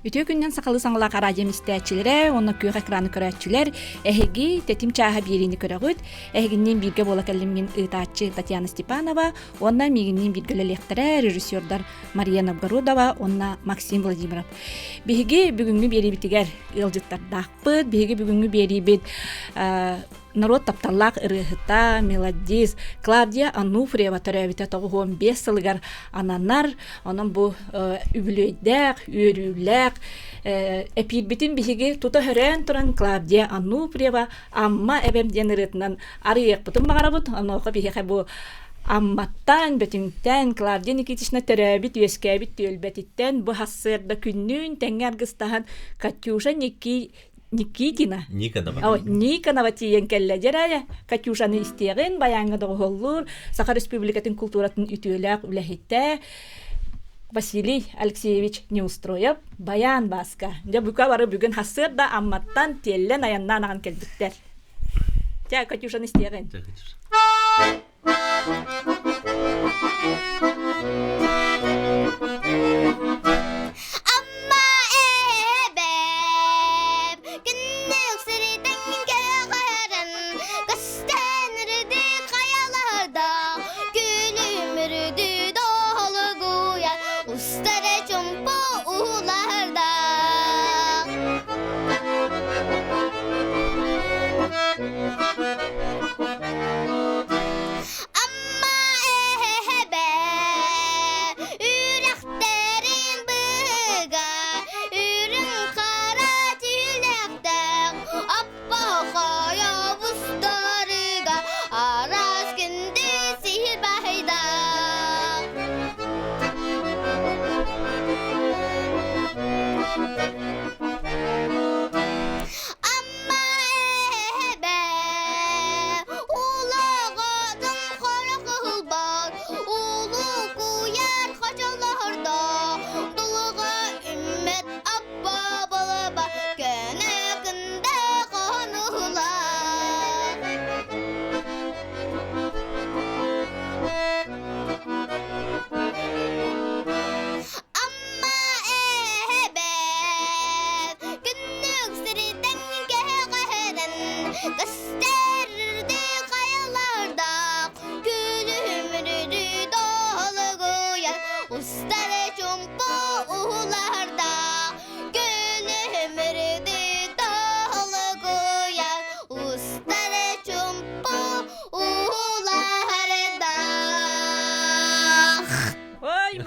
Ütü gündən saqalı sanla qaracım istəyçilərə, onun köy ekranı көрәчүләр, әһеги тетим чаха биrini көрәгүт, әһегиннен бирге бола кәлемген ытачы Татьяна Степанова, онна мигиннен биргеле лекторы, режиссердар Мария Новгородова, онна Максим Владимиров. Биһиги бүгүнгү бери битигер ылжыттардакпыт, биһиги бүгүнгү бери бит народ тапталлак ырыхыта, мелодист Клавдия Ануфриева төрәбите 15 сылгар ананар, onun bu übülöydək, üyürülək, epirbitin bihiги tuta hörən turan Клавдия Ануфриева, amma ebemden ırıtından arıyıq butun bağırabut, anoqa bihiqe bu Ammatan, bütünkten, Клавдия Никитична төрәбит, üyeskəbit, tölbetitten, bu hassırda künnün, təngər qıstahan Katyusha Никитина. Никонова тиен келләдерәле. Катюшаны истеген баяңга догыллур. Саха Республикатын культуратын үтүләк үләһиттә. Василий Алексеевич Неустроев баян баска. Дә бука бары бүген хасырда амматтан теллән аяннан аган келдиктер. Тә Катюшаны истеген.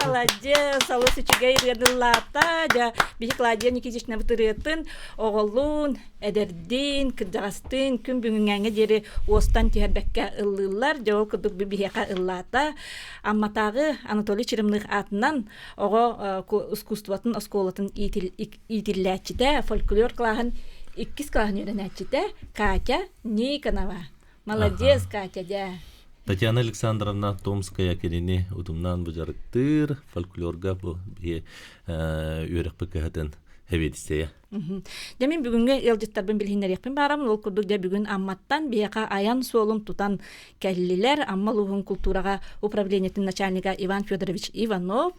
Молодец, салысы чигей рядыллата, да бихи Клавдия Никитична бутырытын, оғылун, әдердин, кырдағастын, күн бүгінгенге дері остан түйәрбәкке ыллылар, жауыл күрдік бихиқа ыллата. Амматағы Анатолий Черемных атынан оға искусстватын, осколатын итилләчіде, фольклор клағын, 2 клағын үйренәчіде, Катя Никонова. Молодец, Катя, да. Татьяна Александровна Томская келіне ұтымнан бұжарықтыр, фольклорға бұл бе үйрек бүкігетін әведістея. Демин бүгінгі елжеттарбын білгендер екпен барамын, ол күрдік де бүгін амматтан бейқа аян солын тұтан кәлілер, амма луғын культураға управлениетін начальника Иван Федорович Иванов.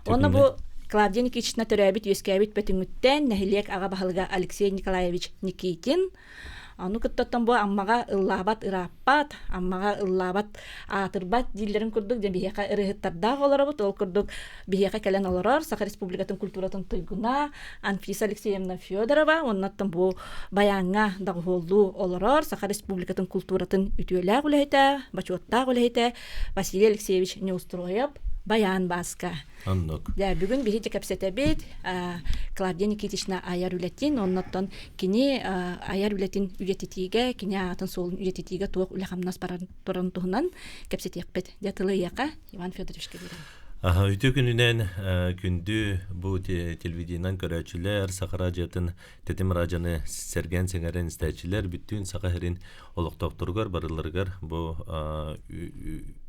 Оны бұл Клавдия Никитична төрәбит, өскәбит бәтіңіттен, нәхилек аға бағылға Алексей Николаевич Никитин. Аны кыттаттан бу аммага ыллабат ыраппат, аммага ыллабат атырбат диллерин курдук де бияка ырыхыттарда олорабыт, ол курдук бияка келен олорор, Саха Республикатын культуратын тойгуна, Анфиса Алексеевна Федорова, оннаттан бу баяңга дагылу олорор, Саха Республикатын культуратын үтүөләк үләйте, бачуаттак үләйте, Василий Алексеевич Неустроев, баян баска. Аннок. Да, бүгін бихите кәпсетәбет, Клавдия Никитична аяр үләтин, оннаттан кини аяр үләтин үләтетиге, кини атын солын үләтетиге туық үләхамнас баран туғынан кәпсетекпет. Дәтілі яқа, Иван Федорович кәбірін. Үті күнінен күнді бұл телевидениан көрәчілер, Саха радиотын тетім радионы сәрген сәңәрен істәчілер, бүттін Саха хәрін олықтақтырғар, барылырғар бұл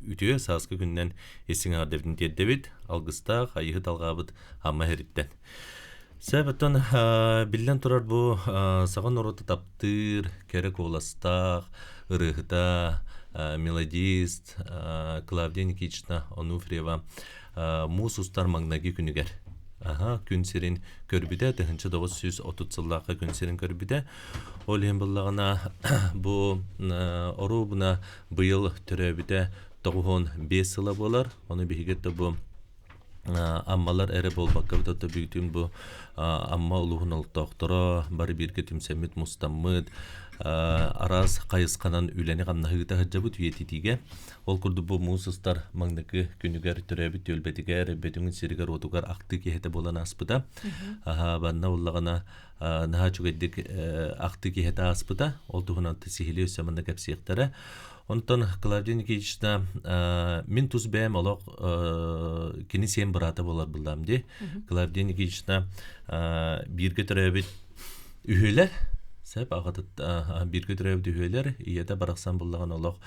үтіге сағызғы күнінен есің ардевдің деддебет, алғыстақ, айығы талғабыт амма хәриттен. Сәбіттен білден тұрар бұл Саға нұрыты таптыр, кәрі қоластақ, ырығыта, мелодист Клавдия Никитична Ануфриева мус устар магнаги күнігер. күн сирин көрбүдө 1930 сыллакка күн сирин көрбүдө. Ол эм буллагына бу орубуна быйыл төрөбүдө 95 сыла болар. Оны бигетте бу аммалар эре болбакка бутта бүтүн бу амма улугун олтоктора бары бирге тимсемит мустаммыт арас кайысканан үлени камнахыгыта хаджабыт үетитиге ол курду бу мусустар маңдыкы күнүгер төрөбүт төлбетигер бетүңүн сиригер отугар акты кехете болан аспыта банна уллагана наха чугеддик акты кехете аспыта ол тугунанты сихили өсөмөнө кепсиектери. Онтон Клавдия Никитична мен туз бәм олық кені сен брата болар бұлдам де. Клавдия Никитична бирге түрәбіт үйелер, сәп ағатыт бирге түрәбіт үйелер, иеті барақсан бұллаған олық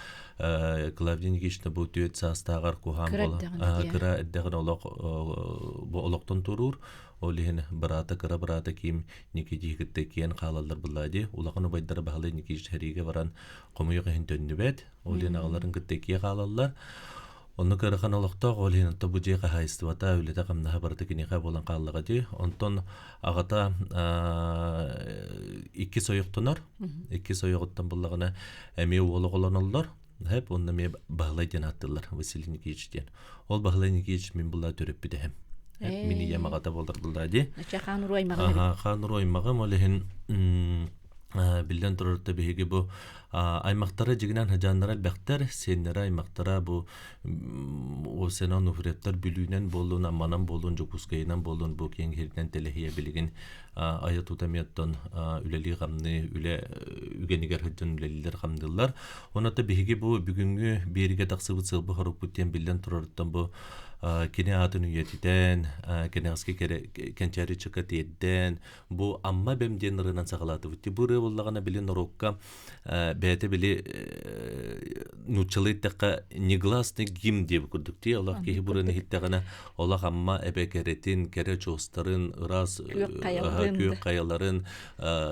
Клавдия Никитична бұл түйет састағар куған болар. Кыра әддіғін олықтан тұрур. Олehen barata kara barata kim Nikiti hitte kiyen qalallar bulladi ulaqını baydara bahalı Nikiti heriге varan qomuyu qehin tönnübet olen ağların gitte kiye qalallar onu kırıqan olaqta olen tabu jeqa haystvata ülete qamnaha barata kiniqa bolan qallaga di onton ağata iki soyuqtunar iki soyuqtan bullagına emi oğlanlar hep onu me bağlaydan attılar Vasiliy Nikitich'ten ol Bağlay Nikitich min bulla törüp bidehem mini yamagata boldur buldadı. Çakan roymagı. Kan roymagı olehen bilden tururda bihigi bu aymaktara jignan hajanlara bekter senlere aymaktara bu o senan nufretler bülünen bolun amanan bolun jokuskaynan bolun bu kengirden telehiye bilgin ayat utamiyattan üleli gamni üle ügeniger hajjan üleliler gamdıllar. Ona da bihigi bu bugünkü birige taksıbı sılbı harukutyen bilden tururdan bu kene adın üyetiden, kene aski kençeri çıkat edden, bu amma bem denirinden sağladı. Bu revollağına bilin orokka, beyte bili nuçalıydaka niglasni gim diye kurduk diye. Allah ki buranı hittağına, Allah amma ebekeretin, kere çoğustarın, ıraz, köyük kayaların,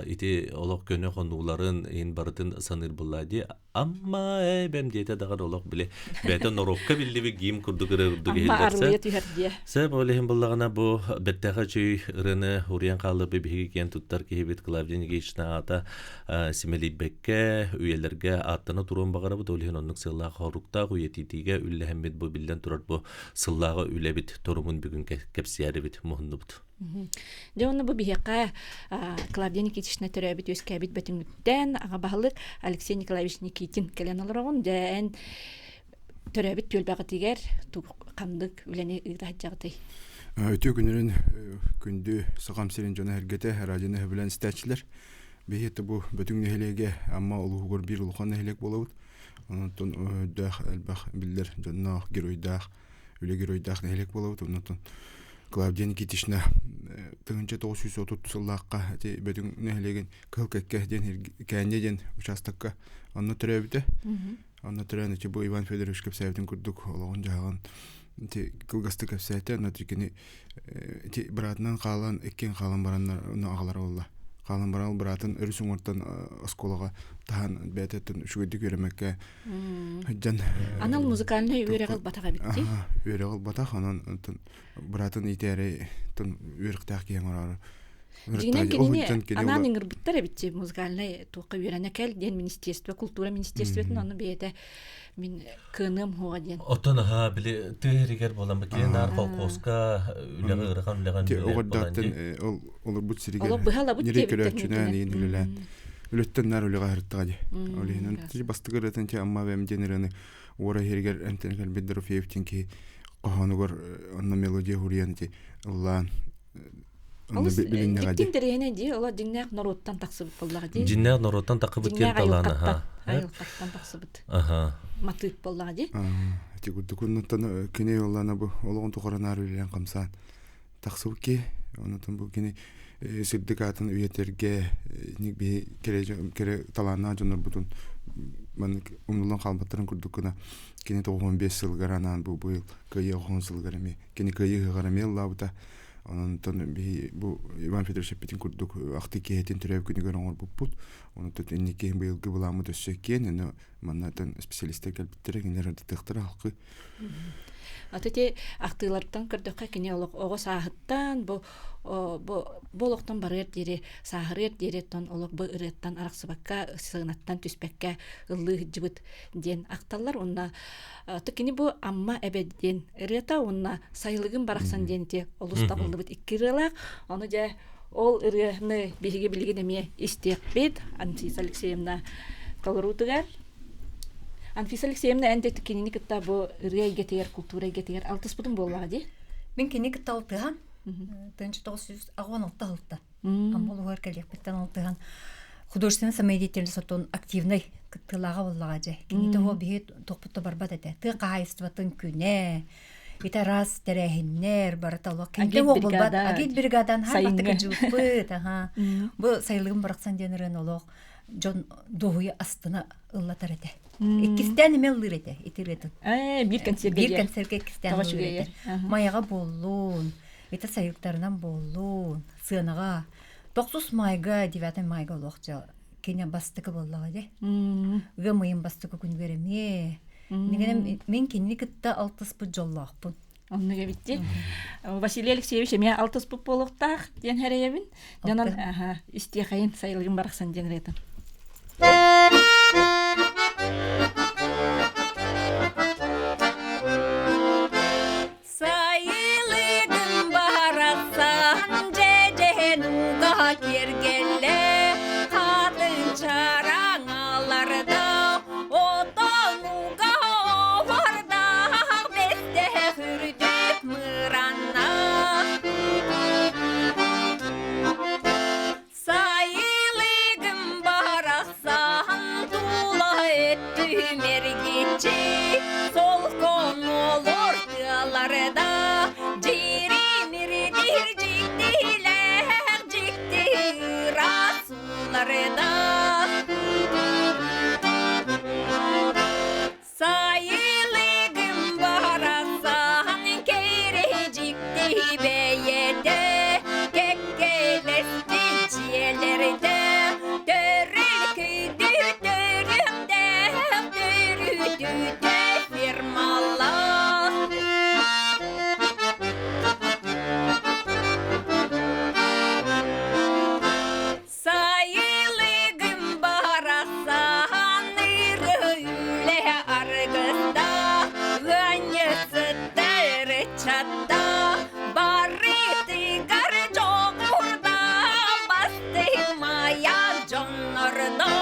iti Allah könü konuların, in barıtın sanır bulladı. Amma bem diyete dağın Allah bile, beyte norokka billi bir gim kurduk Sebab olehim bullagana bu bettaga çöy ırını huriyan qalı bebihigen tuttar ki hibit Klавдия Никитична ата simeli bekke üyelerge atını turun bagara bu dolehen onluk sıllağı horukta uyetitiga ülle hemmet bu bilden turar bu sıllağı üle bit torumun bugün kepsiyari bit muhunnu bit. Жона бу бихека Клавдия Никитична төрөбүт өскәбит бетиңден ага баһалык Алексей Николаевич Никитин келенолорон ден төрөбүт төлбөгө тигер камдык үлени ыгдажагытай. Өтө күнүрүн күндү сагам сирин жана хергете радионы билен истечилер. Бехете бу бүтүн нехелеге амма улугур бир улхан нехелек болобут. Онтон дах албах биллер жана геройдах үле геройдах нехелек болобут. Онтон Клавдия Никитична 1930 сыллакка бүтүн нехелеген кылкекке ден кендеден участокка аны төрөбүтө. Аны төрөне че бу Иван Федорович Кепсаевдин курдукологон жаган те кылгасты Кепсаевте аны тикени те братынан калган экен калган барандар аны агалар болла. Калган барал братын өрүсүң ортон осколага таан бететтен үшүгөдү көрөмөккө жан анал музыкальный үйрөгөл батага битти. Үйрөгөл батак анан братын итере тон үйрөктак кең орары. Жигнен кенене анан ингирбиттер битти музыкальный тука үйрөнө кел ден министерство культура министерствотун аны бейте мен кыным хуга ден. Отона биле тегеригер болам бекен ар колкоска үлеге ырган үлеген ол бут сиригер. Ол быхала бут тебиттен инилеле. Үлөттөн нар үлеге хырттыга. Олинен ти бастыгыратын ти амма бем денерени ора хергер энтенгел Бедрофеевтинки кохонугор анна мелодия хуриянти уллан Тиндерene di ola dinnek norottan taksıbıt bollağı di. Dinnek norottan takıbıt yer talana ha. Ayılqattan taksıbıt. Aha. Matıp bollağı di. Тикуттукуннуттан кене оллана бу ологон тукаранар үлен камсан таксыбыт ки онутун бу кене сирдикатын үйетерге ник би кере талана жонор бутун мен умулан калбаттарын курдукуна кене 95 жылгаранан бу быйыл кыйы 10 жылгарами кене кыйы гарамелла бута онтон би бу Иван Федорович Петин курдук актыки хетин төрөп күнүгөр оңор буппут онтон энеке быйылгы буламы төсөккен эне маннатан специалисттер келиптер генерал детектор алкы Атыте актылардан көрдөккө кине олог ого саахыттан бу болохтон барыр дири сахырыр диреттон олог бу ырыттан араксыбакка сыгынаттан түспекке ыллы жыбыт ден акталлар онна тыкини бу амма эбедден ырыта онна сайлыгын бараксан денти олуста болдубут иккирылак аны же ол ырыны бириге билген эме истекбет Анфиса Алексеевна Колорутугар Анфиса Алексеевна энде тыкини кытта бу ырыга кетер культура кетер алтыс бутун боллага ди Мен кини кыталтыган 1916 алты. Амбол угар келекпеттен алтыган художественный самодеятельность отон активный кыттылага боллага же. Кини того бие топпутта барбат эте. Ты кайстватын күнэ. Ите раз терехиннер бараталок. Кенде болбат агит бригадан хабатык жуппыт. Бу сайлыгын бараксан денерен олог Жон дохуя астына ыллатар эте. Кистен эмел лыр эте, итирет. Бир концертке. Бир концертке кистен лыр эте. Маяга боллун. Ите сайыктарынан боллун. Сыынага 9 майга 9 майга олокча кене бастыкы боллага де. Га мыйын бастыкы күн береме. Мен кенни кытта 60 жоллакпын. Онныга битти. Василий Алексеевич эме 60 болуктак ден хереебин. Жанан истехайын сайылгын бараксан денретен. Sayılgın baraksan cecenunga kirgelle kadın çarangalarda otonuga varda beste hürdük mıranna sayılgın baraksan tula ettim ergici sol konulur tığalarda cirimiridir ciktiler cikti rasularda sayılgın baraksan kerecikti beyede kekkelesti ciğerlerde dörülküdü dörümde dörüdü de firmalar sayılgın baraksan ırıyle argısta ganyısıdır çatta barriti garco kurda bastı maya canlarda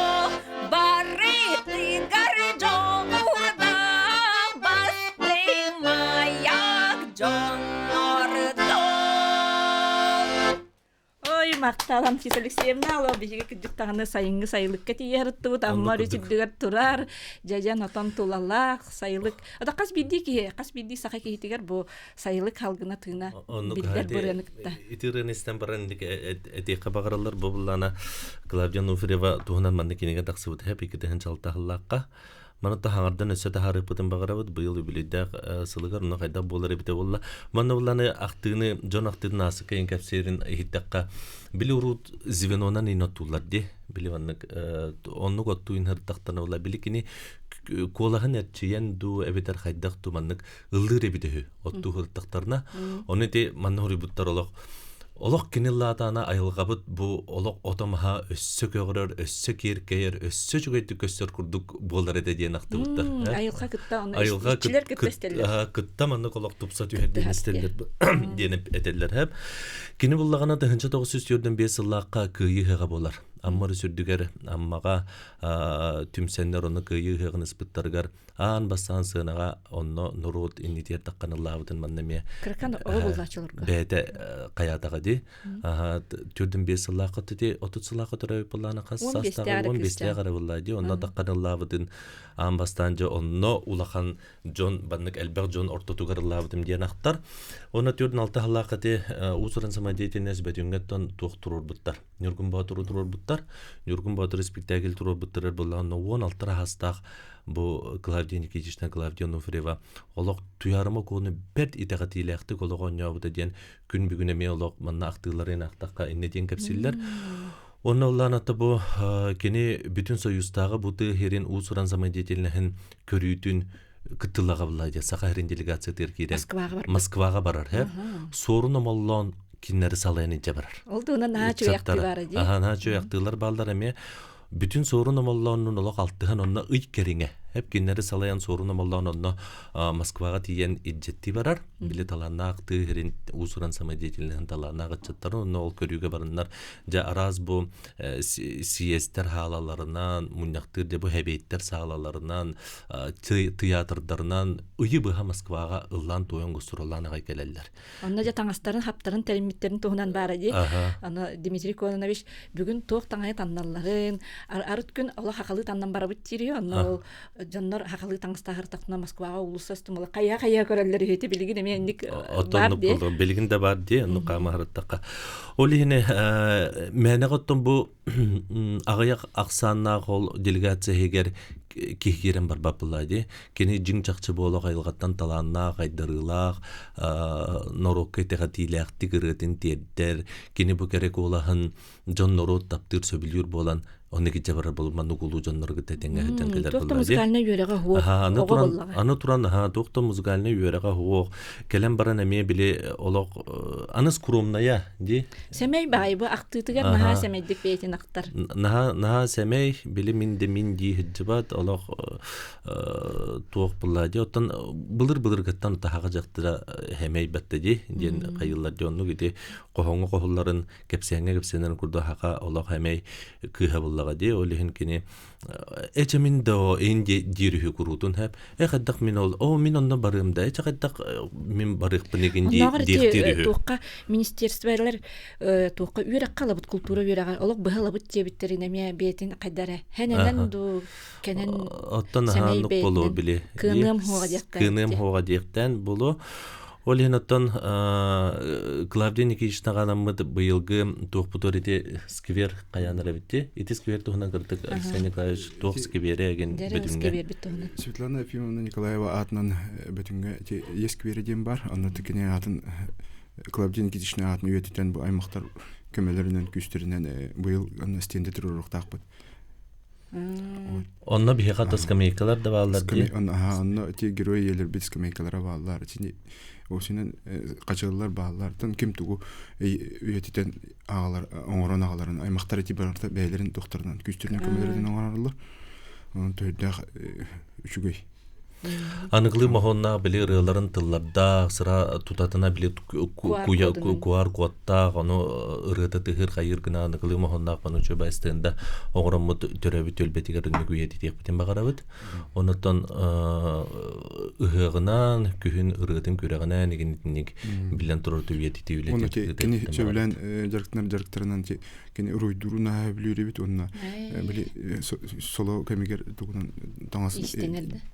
barriti garco kurda bastı maya canlarda Ой, мактал Анфиса Алексеевна, ало биге күдүк таганы сайынгы сайылыкка тиертту, аммар үчүдүгөр турар, жажан отон тулалак, сайылык. Ада кас бидди сака кейтигер бу сайылык халгына тыына билдер буреныкта. Итиренестен барандык этека багаралар бобулана Клавдия Нуфриева туһунан манныкинеге таксыбыт хеп икетен чалтахлакка. Манатта хаңардан өсөтө харыпытын багарабыт быйыл юбилейдак сылыгар уна кайда болар эбите болла. Манна буланы актыны жон актыдын асыкка инкапсерин хиттакка били урут звенонан инотулар де. Били ваннык оннук оттуин хыртактана була биликини колахын эрчиен ду эбитер хайдак туманнык ылдыр эбитehü отту хыртактарына. Оны де манна хурибуттар олок Олок киниллатана айылгабыт бу олок отомаха өссө көгөрөр, өссө киркейер, өссө жүгөйдү көстөр курдук болар эде диен актыбыттар. Айылга кытта аны Айылга ичилер кыттестелер. кытта манны колок тупса түһерден истелер диенип этелер хеп. Кини буллагана 1904-5 сыллакка кыйыга болар. Аммар сүрдүгер аммага түмсеннер оны кыйыгын испыттаргар аан бассан сынага онно нурут иннитер такканыллабытын маннеме. Кыркан оголачылырга. Бете каятага ди. Түрдүн 5 сыллакка тити 30 сыллакка турай буллана кас састагы 15 гара буллайды. Онно такканыллабытын аан бастан же онно улахан жон баннык элбек жон ортотугарыллабытын диен актар. Оны түрдүн 6 сыллакка ти усуран самадиетинес бетүнгөттөн туктурur буттар. Нургун батуру турur буттар. Нургун батуру спектакль турur буттар буллана 16 хастак бу Клавдия Никитична Клавдия Нуфриева олок туярымы кону бет итагатилякты кологон нябыда ден күн бүгүнө ме олок манна актыларын актакка иннеден капсиллер. Онна улланата бу кени бүтүн союздагы буту херин усуран самадиетелнехин көрүүтүн кыттылага булайда сахарин делегация теркире Москвага бар. Москвага барар хэ сорун амаллон киннери салайны жабарар Ол да наа чуяқты бар ди. Ага, чуяқтылар балдар эме бүтүн сорун амаллонун олок алтыхан онна ый кериңе. Hep киннери салаян сорун амаллон онна Москвага тиен иджетти барар. Биле таланак тыгырин усуран самодеятельнен таланак ачаттар онна ол көрүүгө барыннар. Жа араз бу сиестер халаларынан, муньяктыр де бу хебейттер салаларынан, театрдарынан ыйы быха Москвага ыллан тоyon гусуралланага келелер. Онна жа таңастарын, хаптарын, термиттерин туһунан бара ди. Аны Дмитрий Кононович бүгүн тоқ таңай танналларын, арыт күн Алла хакалы таннан барабыт тириyor. Онна ол жаннар хакалы таңыстагыр тактына Москвага улуса стымыла кая көрөллөр өтө билигин эменник бар ди. Билигин да бар ди, ну камараттакка. Ол эне мене готтон бу агаяк аксанна гол делегация эгер кихирен бар бапылады. Кени жин чакчы боло кайылгаттан таланна кайдырылак, норокке тегатилак тигиретін теддер, кени бу керек олаһын жон норот таптыр сөбүлүр болан онеки жабар болман нугулу жоннорго тетенге хетенкелер болду. Токто музыкальный үйрөгө хуок. Аны туран токто музыкальный үйрөгө хуок. Келен баран эме биле олок аны скромная ди. Семей байбы актытыгар наха семейдик бейтин актар. Наха семей биле мин ди хиджибат олок туок буллади. Оттан былыр гаттан тахага жактыра хемей баттыди. Ден кайыллар жонну гиди кохоңго кохулларын кепсенен курду хака олок хемей кыха ди олихин кини эчемин до энди дирүхү курутун хеп хаддак мин ол мин онно барымда эчакаддак мин барык бинегин дирүхү туукка министерстволар туукка үйрөк калабыт культура үйрөк олок быхалабыт жебиттерине ме бетин кайдара хененен ду кенен оттон ханук болу биле кыным хога дияктан болу Олинаттан Клавдия Никитична ганаммыт быйылгы туохпуторите сквер каянара битти. Ити сквер туһунан кырдык Алексей Николаевич туох сквере ген бетүнгө. Светлана Ефимовна Николаева атынан бетүнгө сквери дем бар. Аны тикене атын Клавдия Никитична атын үйөтүтен бу аймактар көмөлөрүнөн күстөрүнөн быйыл аны стенде туруруктакпыт. Онна бихата скамейкалар да балдар ди. Онна ти герой елер бит скамейкалара балдар. Тини осынын качылар баллардан ким тугу үйөтүтен агалар оңорон агаларын аймактар эти барда бейлерин докторунан күстөрүнөн көмөлөрүнөн оңоролор. Оны төйдө үчүгөй. Аныглы махонна биле рыларын тылларда сыра тутатына биле куар куатта ону ырыта тыгыр кайыр гына аныглы махонна пану чөбайстында огромут төрөбүт өлбетигер нүгүйети текпитен багарабыт. Онуттан ыгынан күһүн ырытын күрөгөнөн эгинник билен турur төбүети тибиле. Оны кени сөйлөн жарыктарынан кени уруйдуруна билүрүбүт онна биле соло кемигер тугунан таңас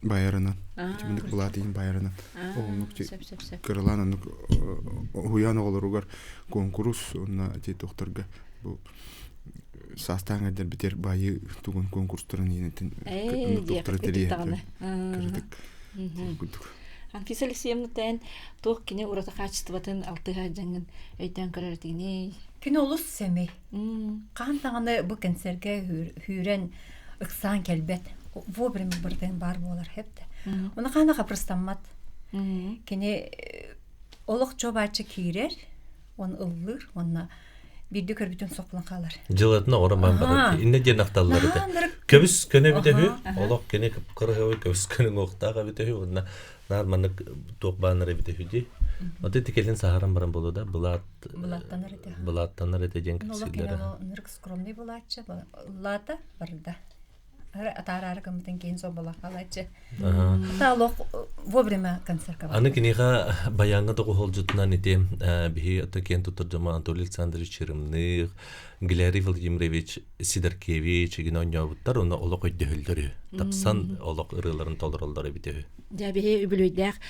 байарынан Тимник булатын байрана. Онук кырлан онук уян олоругар конкурс онна те докторга бу састаңдер битер байы тугун конкурстарын енетин доктор терие. Анфиса Алексеевна тен тох кине урата качестватын алтыга жаңын өйдөн көрөрдүгүнө. Кине олус семей. Кантаганы бу концертке хүрен ыксан келбет. Вобрем бирден бар болар хепте. Оны канага простанмат. Кене олық жобачы кирер, он ыллыр, онна бирди көрбүтөн сокпулан калар. Жылатына ораман бар. Инне ден акталлары да. Көбүс көне битеһү, олық кене кыргы көбүс көне октага битеһү, онна нарманы токбанары битеһү ди. Оте тикелен сахаран баран болуда, булаттанар эте ден кисилер. Олық нырк скромный булатчы, булата барда. Атарары кымтын кейін собола қалайчы. Аталық вовремя концертка бар. Аны кенеға баяңғы доғы холжытынан ете бихи ата кен тұтыржама Анатолий Александрович Черемных, Глярий Владимирович Сидоркевич, еген ойнауыттар, оны олық өйді өлдірі. Тапсан олық ұрыларын толырылдары бітеу. Бихи үбілөйдәк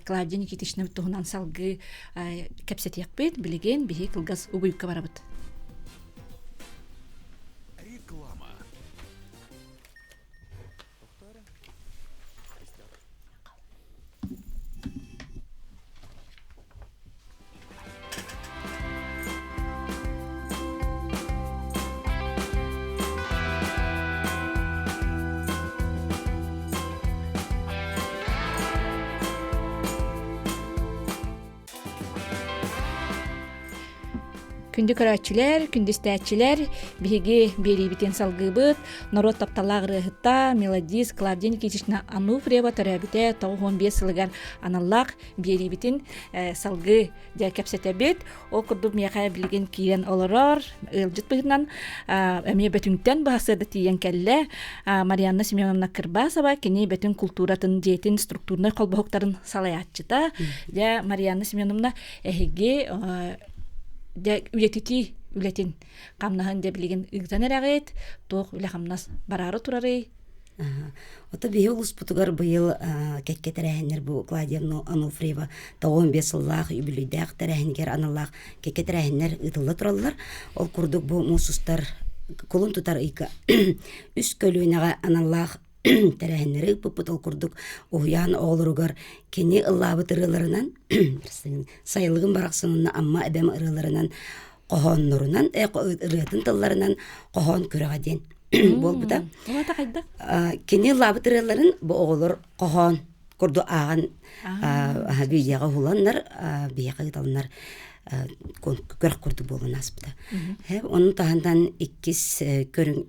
Клавдия Никитична тұғынан салғы кәпсетек бет, білеген бихи қылғыз ұбыйыққа барабыт. Күндү көрәчүләр, күндү стәчиләр, биһиги берибитен салгыбыт, народ тапталар рыхта, мелодис, Клавдия Никитична Ануфриева төрәбите 95 сылыгар аналлак берибитен салгы дә кәпсәтәбит. Ол курдук мияка билген киен олорор, ылжыт быгынан әме бөтүнтән басы да тиен кәллә. Марианна Семеновна Кырбасова кини бөтүн культуратын диетин структурны колбохтарын салаятчыта. Дә Марианна Семеновна эһиге дә үлетити үлетин камнаһын дә билген ыгдан әрәгет, тох үле камнас барары турары. Ота бие улус путугар быйыл кекке тәрәһеннәр бу Клавдия Ануфриева 15 еллык юбилейдәк тәрәһенгәр аналлак кекке тәрәһеннәр ытылы торалар. Ол курдук бу мусустар колун тутар ика үс көлүнәгә аналлак тәрәһеннәре пупутол курдук уян олоругар кини ыллабы тырыларынан сайлыгын бараксынына амма эбем ырыларынан коһон нурунан ырытын тылларынан коһон күрәгәден бол буда. Олата кайда? Кини ыллабы тырыларын бу оголор коһон курду аган видеога хуланнар бияга талнар көрк курду болун аспыта. Onun таһандан 2 көрүң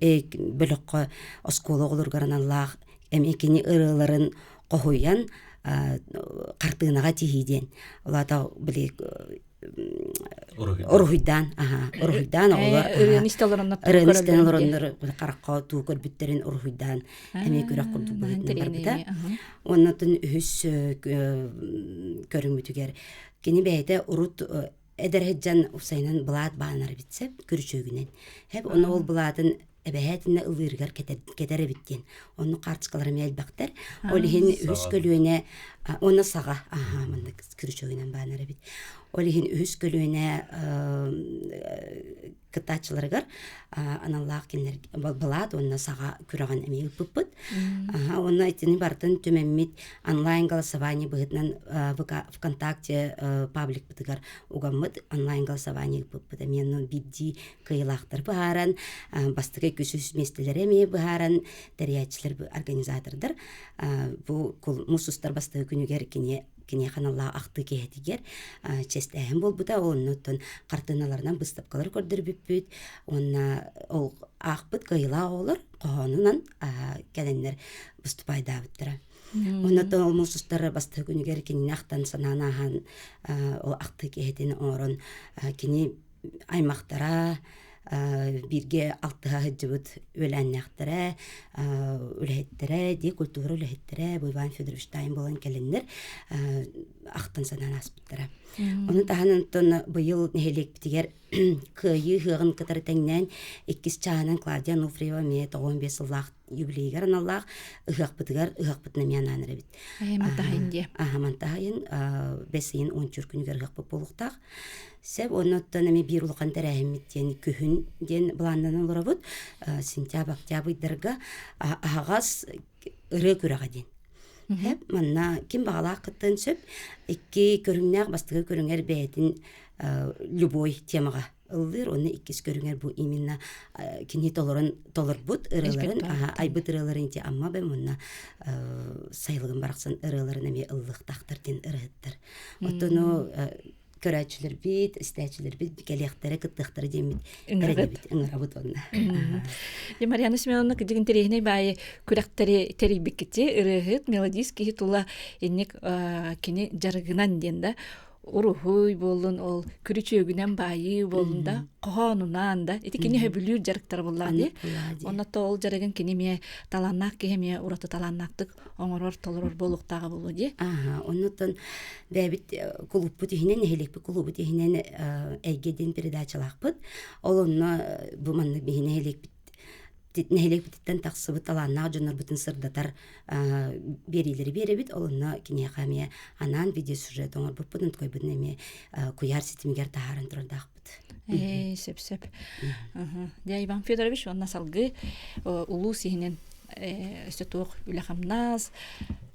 бөлөккө оскола олоргараналлах эмекини ырыларын кохуян картыынага тихиден. Олата биле Орхуйдан олар ырынисталарыннар каракка туу көрбүттерин орхуйдан эме көрөк курду барбыта. Оннотун үс көрүмүтүгер кини бейте урут эдерхеджан усайнан блат баанар битсе күрчөгүнен. Хеп оны ол блатын эбехетине ылыргар кетере биттен. Оны картышкалары мелбактар. Олихин үс көлүнө оны сага мында күрчөгүнен баанар бит. Олихин үс көлүнө кытачыларыгар аналлах кинер блат оны сага күрөгөн эме ыппыт. Оны айтыны бартын төмеммит онлайн голосование быгытнан ВКонтакте паблик бытыгар угаммыт онлайн голосование ыппыт. Мен бидди кыйлактар бааран бастыгы күсүс местелере ме бааран терячилер организатордар бу мусустар бастыгы күнүгер кине каналла акты кеһетигер честәһен болбута оннотон картыналардан быстапкалар көрдөрбүппүт. Онна ол акбыт кыйла олор коһонунан кәленнер быступайдабыттыра. Оннотон ол мусустар бастыгы күнүгер кине актан сананахан ол акты кеһетин орон кини аймактара бирге алтыга жыбыт өләннәхтәре, үләһеттере, ди культура үләһеттере, Иван Федорович Тайм болан кәленнәр ақтан санан аспыттыра. Оны таһанын быйыл нехелек битигер кыйы хыгын кытар тәңнән 2 чаанан Клавдия Ануфриева ме 15 еллык юбилейгар аналлах ыгак бытына мянаныр бит. Мантахинде. Мантахин бесин 10 күнгөр ыгак болуктак. Сеп оннотон эми бир улган терәһимиттен күһүн ден бландан олорабыт сентябрь октябрьдерга агас ыры күрәгәден. Хеп манна ким багалак кыттын сөп 2 көрүңнәк бастыгы көрүңәр бәйтин любой темага ылдыр оны 2 көрүңәр бу именно кини толор бут ырыларын айбыт ырыларын те амма бе монна сайлыгын бараксан ырыларын эми ыллык тактырдын ырыттыр. Отоно көрәчилер бит, истәчилер бит, кәләхтәре кыттыктары демит. Иңрабыт онна. Марианна Семеновна кидигин терехне бай күрәктәре терибиккете ырыгыт мелодийский тула энник кини жарыгынан денда урухуй болун ол күрүчөгүнөн байы болунда коонунан да эти кини хөбүлүр жарыктар буллады. Оннотто ол жарыгын кини ме таланнак кеме ураты таланнактык оңорор толорор болуктагы болу ди. Оннотон бәбит клуббу тихинен хелекпи клуббу тихинен эйгедин передачалакпыт. Олонно бу манны бихине хелекпи нехелек биттен таксыбы таланна жонор бутын сырдатар берилери беребит олонно кинехамия анан видео сюжет оңор буппутун койбутун эме куяр ситимигер тахарын турдакпыт. Сеп. Дя Иван Федорович онна салгы улуу сихинен сөтөк үлахамназ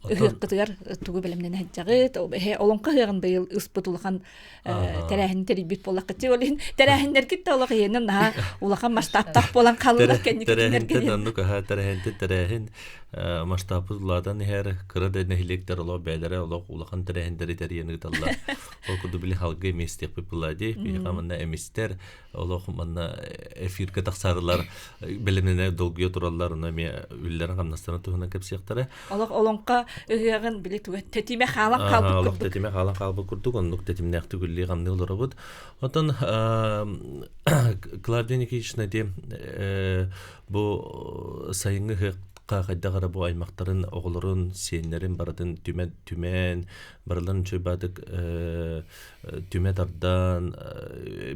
ыгыккытыгар тугу белемнен хаджагыт олонка хыгын быйыл ыспыт улахан терәһин терибит болакчы олин терәһиннер китте олак енен на улахан масштабтак болан каллык терәһин масштабыладан her кырда нехилектер оло бәләре оло улахан терәһиндәре тәрәйне талла ол куду били халгы местек пиплади бигамна эмистер оло манна эфирге тахсарлар белемнене долгы тураллар нами үлләр гамнастан туһына кепсектәре олак олонка ыгыгын били тугы тетиме халан калбык олох тетиме халан калбык курдук оннук тетимне акты гүлли гамны уларыбыт отон Клавдия Никитична де бу сайынгы кайдагара бу аймактарын оголорун сеннерин бардын түмен барылан чөбадык түмедардан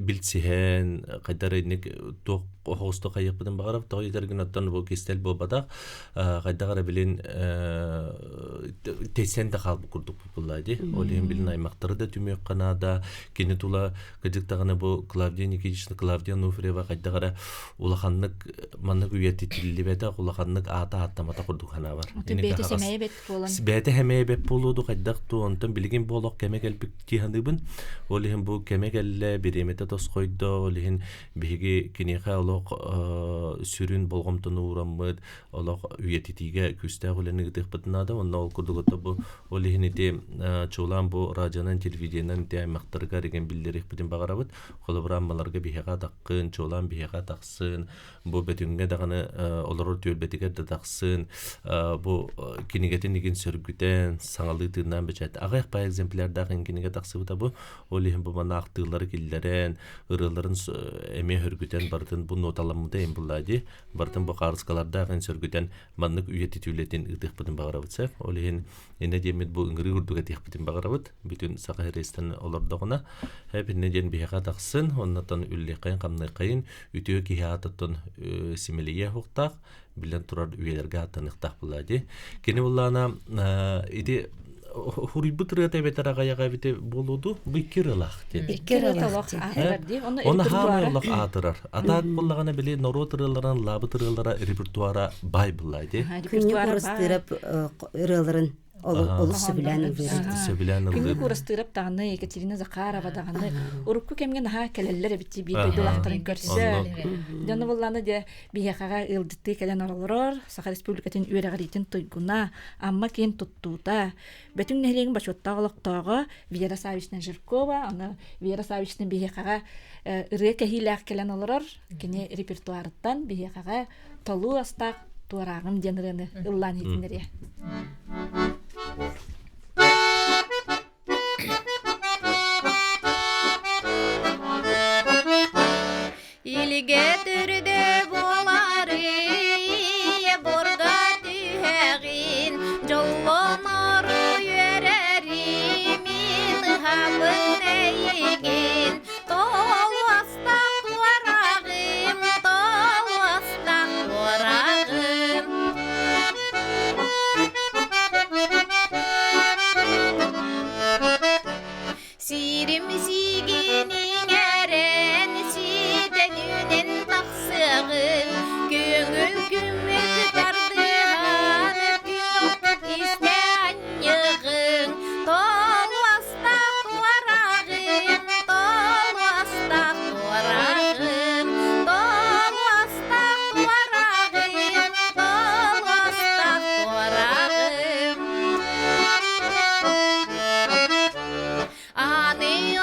билсиһен кайдарыник ток хосто кайыппын багарап тоydерген аттан бу кестел бу бадак кайдагара билин тесен да калбы курдук буллады олен билин аймактары да түмөк канада кене тула кыдыктаганы бу Клавдия Никитична Клавдия Нуфриева кайдагара улаханнык маннык үйети тиллибете улаханнык ата аттамата курдук хана бар бете семeye бет болан бете хемeye бет болуду кайдак ту онтон билген болок кемекелбик тихандыбын олен бу кемекелле биремете тоскойдо олен биги кинеха сүрүн болгомтону ураммыт олох үйетитиге күстагылене гытыппытнада онна ол курдугото бу олихинити чулан бу радионан телевидениянан те аймактарга деген билдирик битин багарабыт холобрамаларга бихега даккын чулан бихега таксын бу бетүнгө даганы олорор төлбетиге да таксын бу кинигетин деген сөргүтен саңалытынан бечет агай па экземпляр дагы киниге таксыбыта бу олихин бу мана актыылары киллерен ырыларын эме хөргүтен бардын бу ноталамыда эм буллади бардын бу карыскаларда ген сөргүтен маннык үйетитүлетин ыдыкпытын багарабытса олихин эне демет бу ыңгыры үрдүгө текпитин багарабыт бүтүн сакахерестен олордогуна хепине ден бияга таксын оннотон үллекен камныкайын үтөө киятыттын симилие хуктак билен турар үйелерге атыныктак буллади кени буллана иди хурибутрыта бетарага ягабите болуду бикиралах бикиралах ахырди оны хамырлык атырар атак буллагана биле норотырыларын лабытырылара репертуара бай буллайды күнү көрүстүрөп ырыларын олусы билен күнү көрүстүрөп даганы Екатерина Захарова даганы урукку кемген ха келелер бити бийди лактарын көрсө жана булланы де биякага ылдытты келен оролор Саха Республикатын үрөгөритин тойгуна амма кен туттута бетүн нелеген башоттагылыктагы Вера Савична Жиркова аны Вера Савична биякага ыры кехилак келен олорор кене репертуарыттан биякага толу астак туарагым денрене ыллан хитинере Илге түрде болары борга түйәгин жоллонор үйерәримин хабын әйгин толу астақ туарағым Сирим сигенин әрен сиденүнен тақсығым көңіл күмік бардыған күн істе аньығың толу астақ туарағым толу астақ туарағым толу астақ туарағым толу астақ туарағым Аны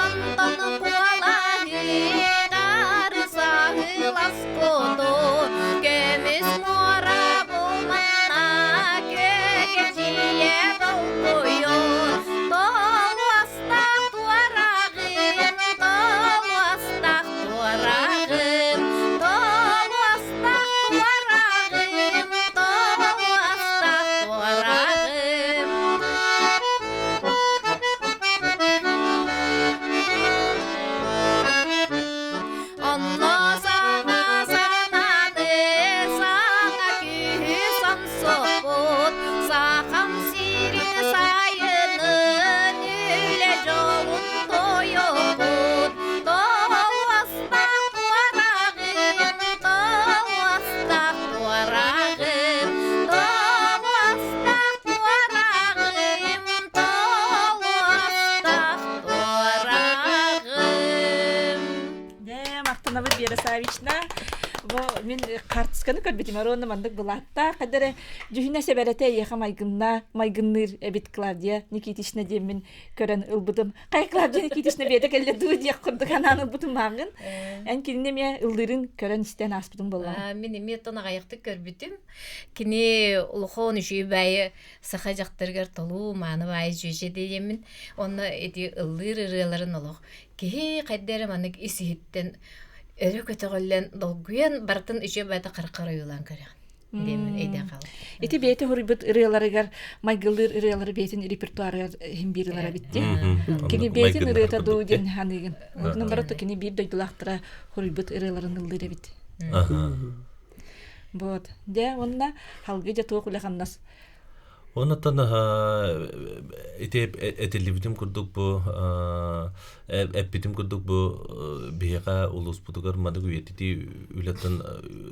Степанова Вера Савична. Бо мен картсканы көрбетим, аронна мандык булатта. Кадере жүхүнө себерете яха майгынныр эбит Клавдия Никитична демен көрөн ылбыдым. Кай Клавдия Никитична бете келде ду дияк курдук ананы ылбыдым магын. Эн кинне ме ылдырын көрөн истен аспыдым болла. Мен эметона гайыкты көрбүтүм. Кини улхон үшүбай саха жактыргар толуу маны бай жүжө деймин. Оны эти ылдыр ырыларын олох. Ки кайдары манык иситтен өрө көтөгөллен долгуен бартын үшө байта каркара юлан көрөм. Демин эйде кал. Эти бете хорибут ырыларыгар майгылыр ырылары бетин репертуары химбирилара битти. Кини бетин ырыта дууден ханыгын. Онун баратта кини бир дойдулактыра хорибут ырыларын ылдыра бит. Вот. Де онна халгы жато кулаханнас. Оннан этелибитим курдук бу эппитим курдук бу бияга улус бутугар мандык үетити үлөтөн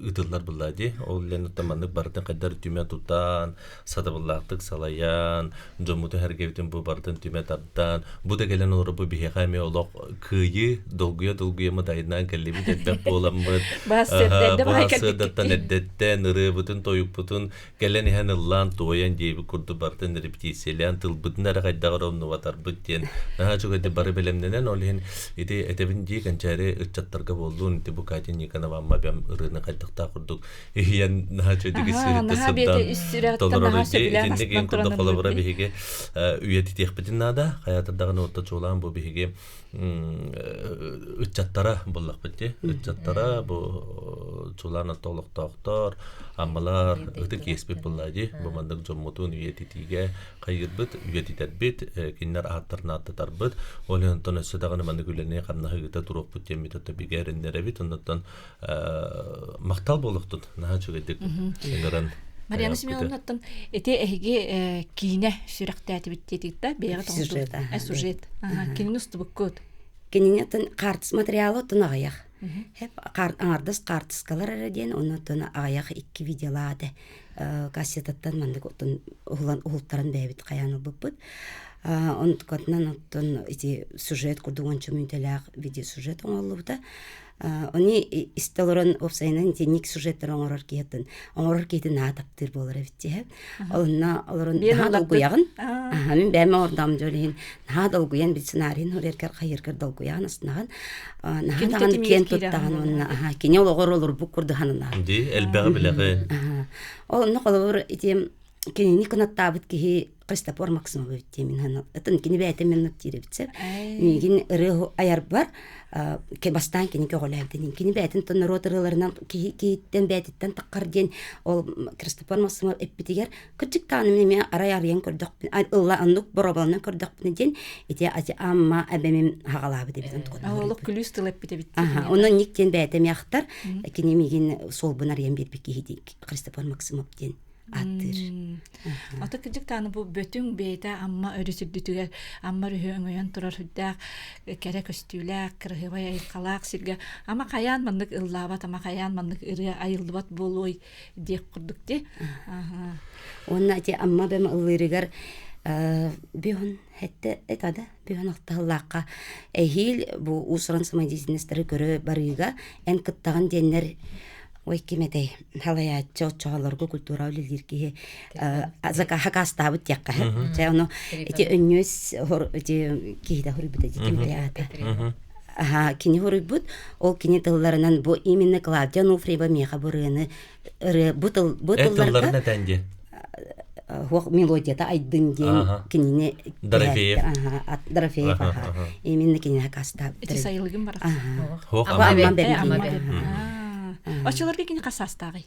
ытыллар буллади. Ол леноттан мандык бартын кайдар түмө тутан, садабыллактык салаян, жомуту хергебитим бу бартын түмө таптан. Бу да келен ору бу бияга ме олок кыйы долгуя мадайынан келеби деп боламбыт. Басырдаттан эддеттен ыры бутун тоюк бутун келен хан ыллан тоян жеби курду бартын репетициялан тылбытын ара кайдагар омну ватар бүттен. Наха чугады бары белемненен олин ити этебин жи канчаре ычаттарга болдун ити бу катин никана амма бем ырыны кайдыкта курдук. Ийен наха чудыгы сиритсидан толоролу жи итиндеген курду колобора биһиге үйети техбитин нада хаятырдагын отто чуулан бу биһиге ычаттара боллак битти. Ычаттара бу чууланы толуктоктор аммалар ыты кеспи буллади. Бу мандык жоммутун үйетитиге кайырбыт, үйетитербит, киннер аттарнаты тарбыт. Олен тон өсөдаганы мандык үлене каннахыгыта туруп бутем битотто бигериннеребит. Ондоттон мактал болуктун. Наха чугайдык. Эңерен Марьяна Семеновнаттан эте эге кине сүрөктәти биттетикта бега Сюжет, ага, сюжет. Кине устубуккот. Кининетен картс материалы тунагаяк. Хеп аңардыс картскалар эреден, онотон аяк 2 видеолады. Кассетаттан мандык отон улуттарын бэбит каяны буппут. Онткотнан оттон эти сюжет курдугончу мүнтелак видео сюжет оңолубута. Они истелорон офсайнан тенник сюжеттер оңорор киетін. Оңорор киетін таптыр болар битти. Олна олорон долгуягын. Мен бәме ордам жолин. Долгуян бит сценарийин хөреркер кайыркер долгуягын астынаган. Даган кен туттаган онна. Кине олгор олор бу курдуганына. Ди элбеге билеге. Олна колор итем кинени канаттабыт ки Кристопор Максимов битти мен. Атын кине бәйтем мен тиребитсе. Мигин ыры аяр бар. Ке бастан кини көголәбден кини бәтен тон роторларынан киттен бәтеттен таккарден ол Кристофор Максимов эппитигер күчик таным мен арай арыян көрдүк алла андык боробалны көрдүк ден ите амма абемем хагалабы деп антон Ол күлүстүл эппите бит. Онун никтен бәтем яктар кини мигин сол бунар ем бит бики Кристофор Максимов ден аттыр. Ата кыжык таны бу бөтүң бейте амма өрүсүрдүтүгөр амма рөһөңөйөн турар хүддак кере көстүләк кыргыбай айкалак сирге ама каян мандык ыллабат ама каян мандык ыры айылдыбат болой деп курдук де. Онна те амма бем ылырыгар бион хетте этада бион алталлакка эхил бу усран самадизнестери көрө барыга эн кыттаган деннер Ой кеметей халая чочолорго культура үлелерге азака хакастабыт якка. Жана эти өннөс эти кийда хурбута дикемлята. Кини хурбут ол кини тылларынан бу именно Клавдия Нуфриева меха бурыны бутылларга тенде. Хох мелодията айдын ден кинине Дорофеев. Дорофеев. Именно кини хакастабыт. Эти сайылгын бар. Хох Очолорга кини касастагы.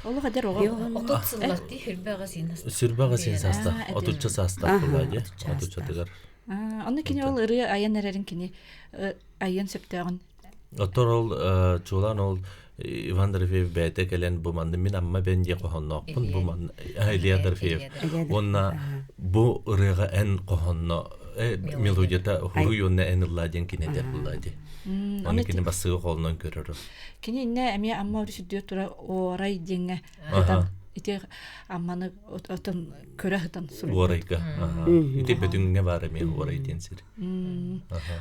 Олу кадер ого. Отутсулларти хүрбагасин. Сүрбагасин саста. Отучча саста булады. Отучча дегер. Аны кини ол ыры аян эрерин кини аян септөгөн. Оторол чулан ол Иван Дорофеев бәйте келен бу манды мен амма бен же кохоннокпун бу ман Илья Дорофеев. Онна бу ырыга эн кохонно мелодията хуруйонна эн ладен кинетер булады. Оны кини басыгы колунан көрөрү. Кини инне эми амма өрүсүдүө тура орай деңе. ити амманы отон көрө хытан Уорайка. Ити бөтүнгө бары мен уорай тенсир.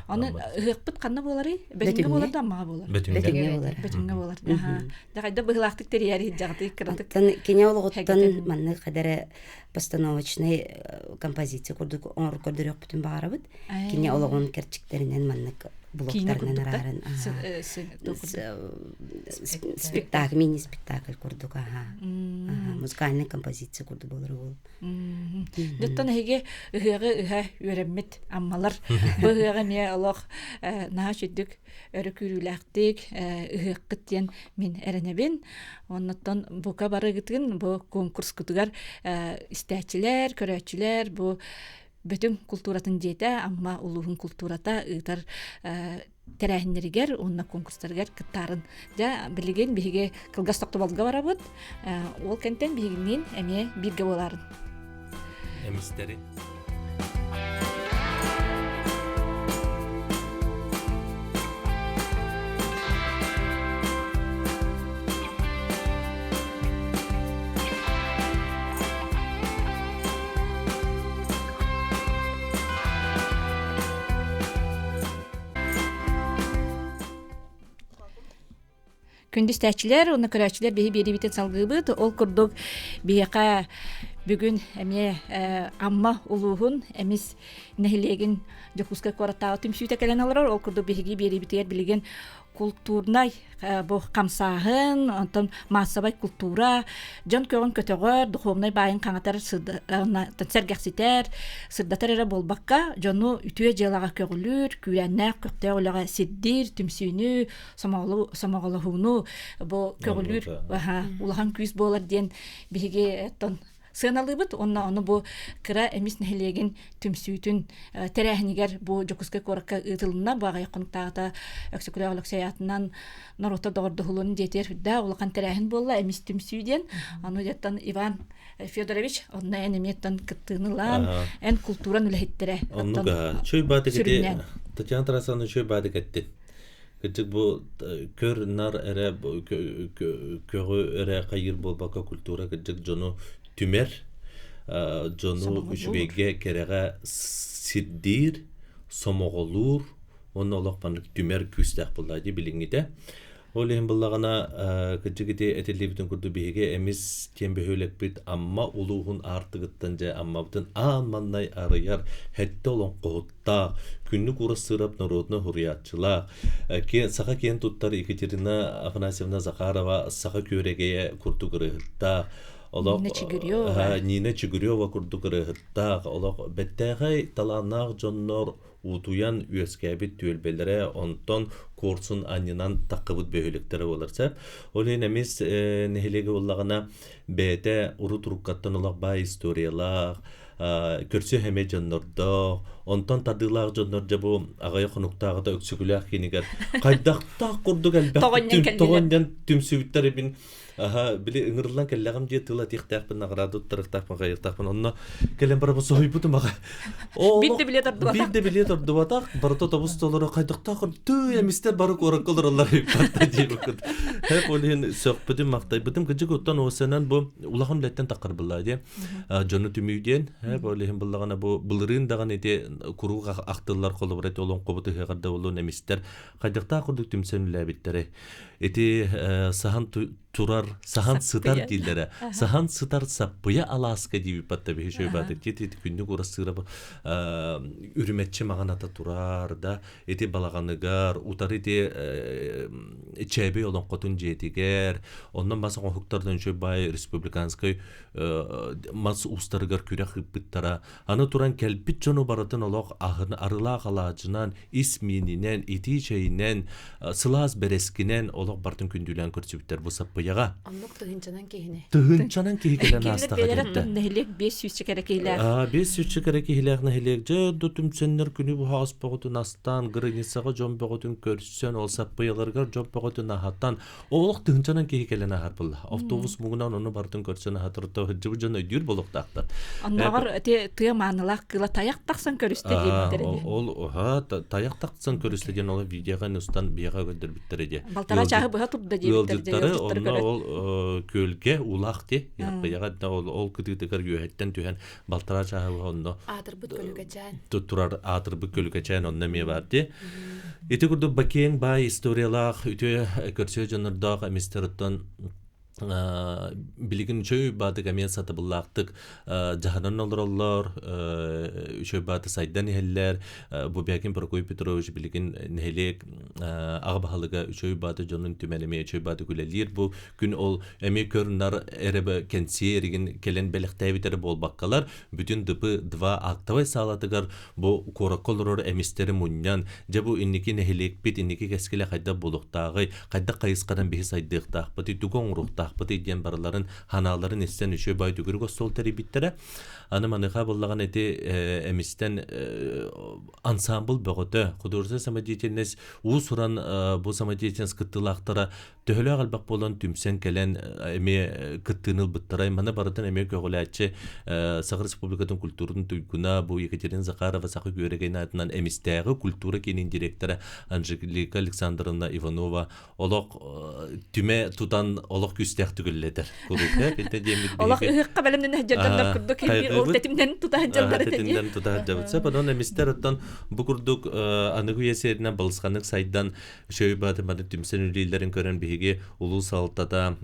Аны ыгыппыт канна болары, бетинге болар да аммага болар. Бетинге болар. Дагайда быгылактык терияри жагды кырдык. Кене олготтан манны кадары постановочный композиция курдук ор көрдөрөк бүтүн багарабыт. Кене олгон керчиктеринен маннык блоктарынан арарын. Спектакль, мини-спектакль курдук. Музыкальный композиция курду болар ол. Деттан хеге ыгыга үйрәммит аммалар. Быгыга не алох наа чүдүк өрө күрүләктик ыгыккыттен мен эренебин. Оннан бука барыгытын бу конкурс кутугар истәчиләр, көрәчиләр бу бүтүн культуратын жете, амма улугун культурата ытар терәһиннәргәр, онна конкурстаргар кыттарын. Да билеген биге кылгас токтубалга барабыт. Ол кентен бигинен эме бирге боларын. Эмистери. Күндүз тәчиләр, оны көрәчиләр беһи бери битен салгыбыт, ол курдук бияка бүгүн эме амма улугун эмис нехилеген жокуска кората түмсүйтә калан алар, ол курдук беһиги бери битер билеген культурнай бу камсагын, антон массабай культура, жон көгөн көтөгөр, духовнай байын каңатар сырдатар сырдатар болбакка, жону үтүе jelага көгүлүр, күрәннәк көктө олага сиддир, түмсүнү, самагалахуну, бу көгүлүр, улахан күз болар ден биге тон сыналыбыт, оны бу кыра эмис нехилеген түмсүйтүн терәһинигер бу жокуска коракка ытылына багай контакта өксөкүлөглөк саятынан Наруто догордухулун жетер да улахан терәһин болла эмис түмсүйден аны жаттан Иван Федорович онна энеметтен кыттынылан эн культуран үлехиттере. Оннуга чөй бадыгыте Татьяна Тарасовна чөй бадыгытты. Кытык бу көр нар эре көгө эре кайыр болбака культура кытык жону түмер жону үчбеге кереге сиддир сомоголур оны олоқпанлык түмер күстәк булды билиңите. Ол эм буллагана кытыгыте этелибитен курду биге эмис тембехөлек бит амма улугун артыгыттан же аммабытын аммандай арыяр хетте олон кохутта күннүк урысырап народна хуриятчыла ке саха кен туттар Екатерина Афанасьевна Захарова саха көреге курду кырыгытта Нина Чигирёва курду кырыгытта олоқ беттегай таланақ жоннор утуян үескәбит түөлбелере онтон курсын аннынан таққыбыт бөһөлектері боларса. Ол енеміз нехелеге олағына бәйті ұры тұрыққаттан олақ бай историялақ, көрсі хәме жоннорды, онтон тадылақ жоннор жабу ағайы қонуқтағыда өксігіләқ кенігер. Қайдақтақ құрдық әлбәқ тоғандан түмсүбіттер ебін били ыңырлан келләгәм ди тыла тихтәхпен награду тарыктахпен гайыртахпен онна келен бар бу сойбуту мага. Бидде билет ордуватак барто табус толора кайдыкта түү эмистер бары кораколорлар ипатта ди бакыт. Хеп олен сөкпүдүм мактай бутум кыжык оттан осенен бу улагын леттен такыр булла ди. Жону түмүден хеп олен буллагана бу булырын даган эти куруга актылар колобрет олон кобуту хегарда болон эмистер кайдыкта курдук түмсөнлә биттере. Эти сахан турар сахан сытар дилдере. Сахан сытар саппыя аласка дип батта бе шөй баты. Тети күннү урасыра үрүмәтче маганата турар да. Эти балаганыгар утары де чебе олон котун жетигер. Ондан баса хукуктардан шөй бай республиканский мас устаргар күрәк биттара. Аны туран келбит жону баратын олок арыла калажынан исмининен ити чейнен сылаз берескинен олок бартын күндүлән көрсүптер бу саппыяга. Анлык тыгынчанан кейине. Тыгынчанан кейиген астага кетти. Нехилек 500 чекере кейлер. 500 чекере кейлер нехилек же дотумсеннер күнү бу хас боготун астан границага жон боготун көрсөн ол саппыяларга жон боготун ахаттан олок тыгынчанан кейиген ахар бул. Автобус мугунан оны бартын көрсөн ахатырта жыбы жона үйдүр болуктактар. Аннагар те маанылак кыла таяк таксан көрүстө дейбиттер. Ол таяк таксан көрүстө деген ол видеога нустан бияга көндүр биттер эди. Балтара чагы быга турда дейбиттер. Онно ол көлге улақ де. Яғадна ол күдігдігір үйеттен түйен балтара жағы онно. Атырбыт көлігачан. Турар атырбыт көлігачан онна ме бар де. Ити күрді бакең бай историялақ үте көрсе жанырдақ әместеріттен билигин чөй баты камен сатыбыллақтык жаһанан олороллор чөй баты сайдан хеллер бу бякин Прокофий Петрович билигин нехелек агбахалыга чөй баты жонун түмәлеме чөй баты күлелир бу күн ол эме көрнар эребе кенсеригин келен белектебитер болбаккалар бүтүн дыпы два актавай салатыгар бу кораколорор эмистери муннян же бу инники нехелек бит инники кескеле кайда булуктагы кайда кайыскадан бихи сайдыктак бити тугон рухта быты диен барларын ханаларын эстен үшө бай дүгүргө стол терибиттере аны маныха боллаган эти эмистен ансамбл бөгөтө художественный самодеятельность усуран бу самодеятельность кыттылактара төхөлө албак болон түмсен келен эме кыттыныл быттарай мана барытын эме көгөлачы Сахар Республикатын культурын туйкуна бу Екатерина Захарова сакы көреген атынан эмистеги культура кенин директору Анжелика Александровна Иванова олок түмө тутан олок күстәк түгеллетер. Олох ыхка белемнен хаҗҗандар курдук ул тетимден тута хаҗҗандар тетимден тута хаҗҗабытса бадан эмистерден бу курдук аныгы ясеринен балсганык сайдан шөйбаты маны түмсен үлелерин көрөн биге улуу салтата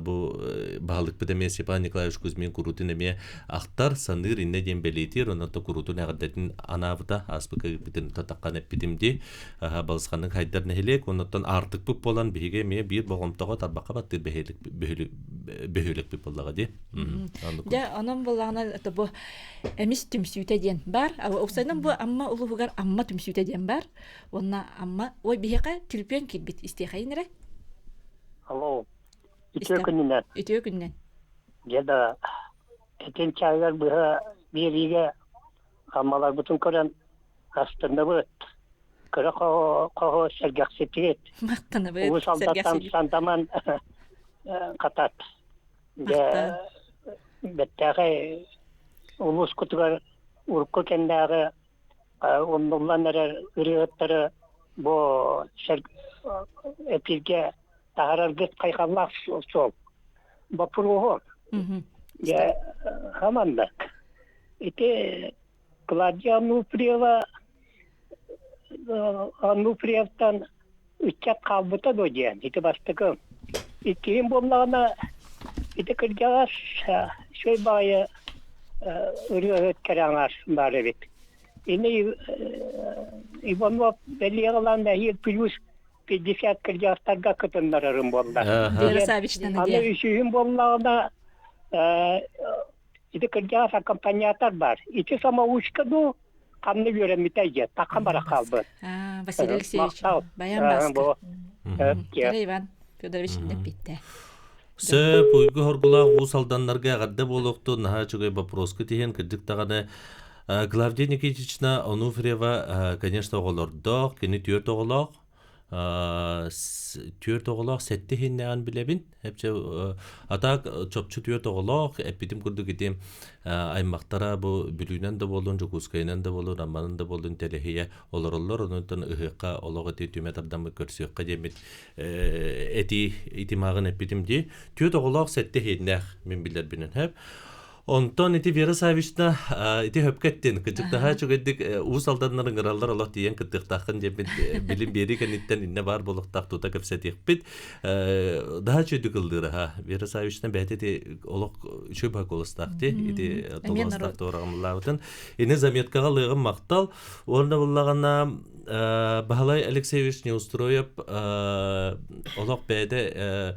бу баалык бедеме Степан Николаевич Кузьмин курутун эме актар саныр инне ден белетир оното курутун агадатын анавыта аспыкы битин татаккан эпидемди балсганык хайдар нехелек онотон артык буп болан биге ме бир богомтого тарбакка баттыр бехелек бип боллага ди. Ja анан боллагана бу эмис түмсүтө ден бар. Оксайдан бу амма улугар амма түмсүтө ден бар. Онна амма ой бихека түлпөн кирбит истехайнере. Алло. Итө күннен. Жада этен чайгар быха бириге аммалар бутун көрөн астында бут. Кара кого сергаксетет. Мактана бут. Ул солдаттан сантаман катат. Я беттәге улус кутугар урко кендәге оннолланнар үрәттәре бу эпилге тагырар гыт кайханлак сол. Бапурго. Я хаманда. Ите Клавдия Ануфриевтан үчәт калбыта доден. Ите бастыкым. Итин боллагана ите кыргагас шөй бая үрөт кераңар бары бит. Ини Иванов белигаланда ел плюс 50 кыргастарга кытындарым болду. Берсавичтен Аны үшүн боллагана ите кыргагас аккомпаниатор бар. Ите самоучка ду камны göremитеге такан бара калды. Василий Алексеевич Баян Баска. Иван Федорович Депитте. Сө пойгы хоргула усалданнарга гадда болохту наха чугай вопроска тиген кырдык таганы Клавдия Никитична Онуфриева конечно оголордо кени төрт оголок төрт оголок сетте хиннеан билебин хепче атак чопчу төрт оголок эпидем курдук этим аймактара бу бүлүнөн да болдун жукускайнан да болдун амманын да болдун телехия олорлор онтон ыхыкка олого тетүметардан көрсөккө демит эти итимагын эпидемди төрт оголок сетте хиннех мен билер бинен хеп Онтон ити Вера Савична ити хөпкеттен кыжыктаха чөгөддик уусалданнарын гыраллар олох тиен кыттыктакын жеп билим бери кенеттен инне бар болуктак тута кепсетикпит daha çödük ıldıra ha Vera Savична бәтети олох чөбак олостакты ити толостак торамлаутын ине заметкага лыгын мактал орна буллагана Бахалай Алексеевич Неустроев олох бәде